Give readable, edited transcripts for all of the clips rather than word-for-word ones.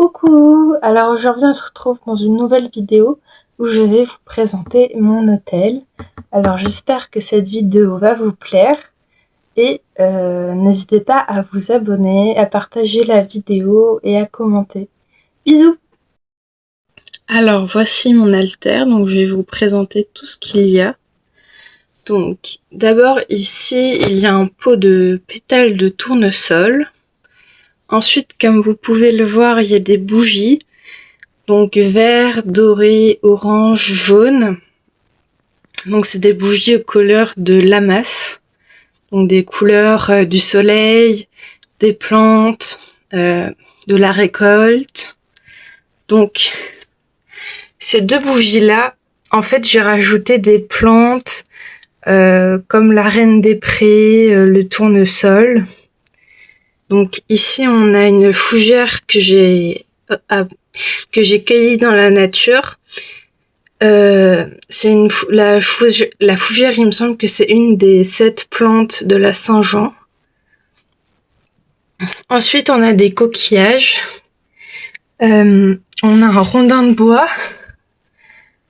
Coucou! Alors aujourd'hui on se retrouve dans une nouvelle vidéo où je vais vous présenter mon hôtel. Alors j'espère que cette vidéo va vous plaire et n'hésitez pas à vous abonner, à partager la vidéo et à commenter. Bisous! Alors voici mon alter, donc je vais vous présenter tout ce qu'il y a. Donc d'abord ici il y a un pot de pétales de tournesol. Ensuite, comme vous pouvez le voir, il y a des bougies, donc vert, doré, orange, jaune. Donc c'est des bougies aux couleurs de l'amas, donc des couleurs du soleil, des plantes, de la récolte. Donc ces deux bougies-là, en fait j'ai rajouté des plantes comme la reine des prés, le tournesol. Donc ici on a une fougère que j'ai cueillie dans la nature. C'est la fougère, il me semble que c'est une des 7 plantes de la Saint-Jean. Ensuite on a des coquillages. On a un rondin de bois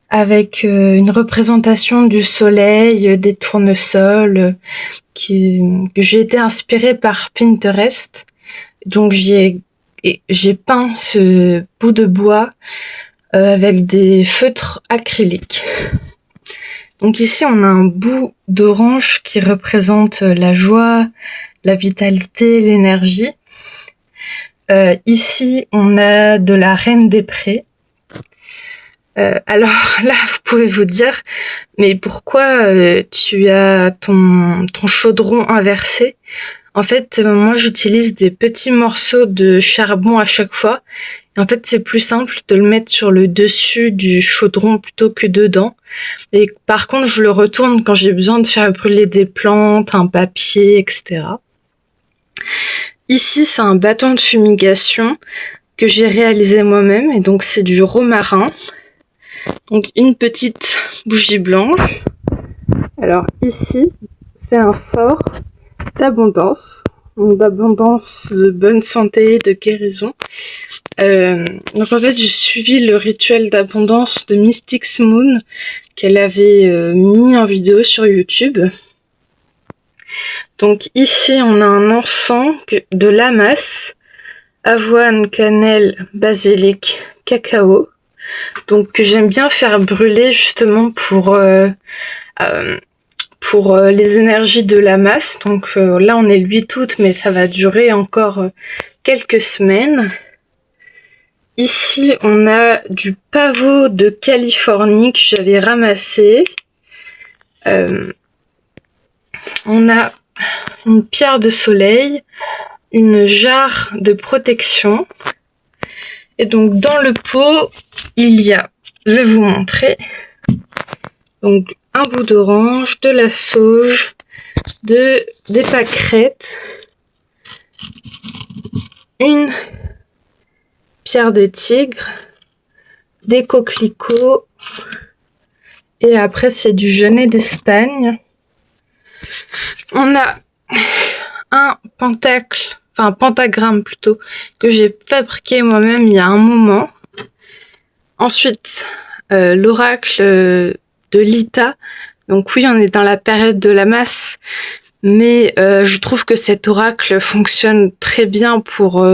avec une représentation du soleil, des tournesols, que j'ai été inspirée par Pinterest. Donc j'ai peint ce bout de bois avec des feutres acryliques. Donc ici on a un bout d'orange qui représente la joie, la vitalité, l'énergie. Ici on a de la reine des prés. Alors là, vous pouvez vous dire, mais pourquoi tu as ton chaudron inversé? En fait, moi j'utilise des petits morceaux de charbon à chaque fois. Et en fait, c'est plus simple de le mettre sur le dessus du chaudron plutôt que dedans. Et par contre, je le retourne quand j'ai besoin de faire brûler des plantes, un papier, etc. Ici, c'est un bâton de fumigation que j'ai réalisé moi-même. Et donc, c'est du romarin. Donc une petite bougie blanche. Alors ici, c'est un sort d'abondance. Donc d'abondance, de bonne santé, de guérison. Donc en fait, j'ai suivi le rituel d'abondance de Mystics Moon qu'elle avait mis en vidéo sur YouTube. Donc ici, on a un encens de l'amas, avoine, cannelle, basilic, cacao. Donc que j'aime bien faire brûler justement pour les énergies de la masse. Donc là on est le 8 août mais ça va durer encore quelques semaines. Ici on a du pavot de Californie que j'avais ramassé. On a une pierre de soleil, une jarre de protection. Et donc dans le pot, il y a, je vais vous montrer, donc un bout d'orange, de la sauge, des pâquerettes, une pierre de tigre, des coquelicots, et après c'est du genêt d'Espagne. On a un pentagramme plutôt, que j'ai fabriqué moi-même il y a un moment. Ensuite, l'oracle de Lita. Donc oui, on est dans la période de la masse, mais je trouve que cet oracle fonctionne très bien pour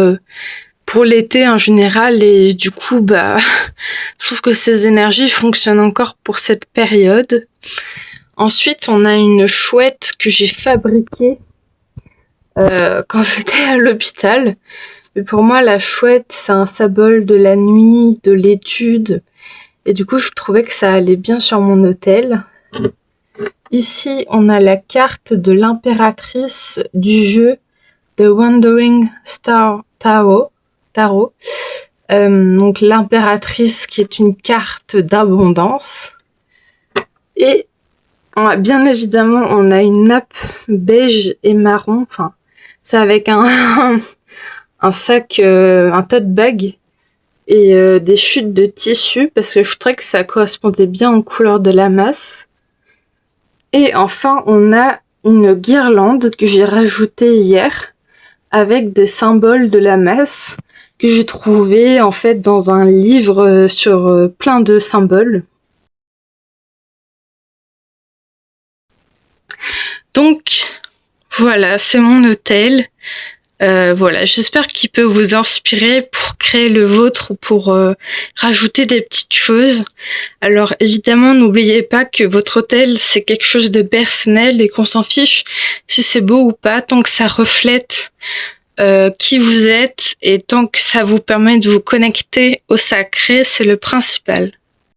l'été en général, et du coup, je trouve que ces énergies fonctionnent encore pour cette période. Ensuite, on a une chouette que j'ai fabriquée quand j'étais à l'hôpital. Mais pour moi, la chouette, c'est un symbole de la nuit, de l'étude. Et du coup, je trouvais que ça allait bien sur mon hôtel. Ici, on a la carte de l'impératrice du jeu The Wandering Star Tarot. Donc l'impératrice qui est une carte d'abondance. Et bien évidemment, on a une nappe beige et marron. Enfin, c'est avec un sac, un tote bag et des chutes de tissu parce que je trouvais que ça correspondait bien aux couleurs de la masse. Et enfin, on a une guirlande que j'ai rajoutée hier avec des symboles de la masse. que j'ai trouvé en fait dans un livre sur plein de symboles. Donc voilà, c'est mon hôtel. Voilà, j'espère qu'il peut vous inspirer pour créer le vôtre ou pour rajouter des petites choses. Alors évidemment, n'oubliez pas que votre hôtel, c'est quelque chose de personnel et qu'on s'en fiche si c'est beau ou pas, tant que ça reflète qui vous êtes et tant que ça vous permet de vous connecter au sacré, c'est le principal.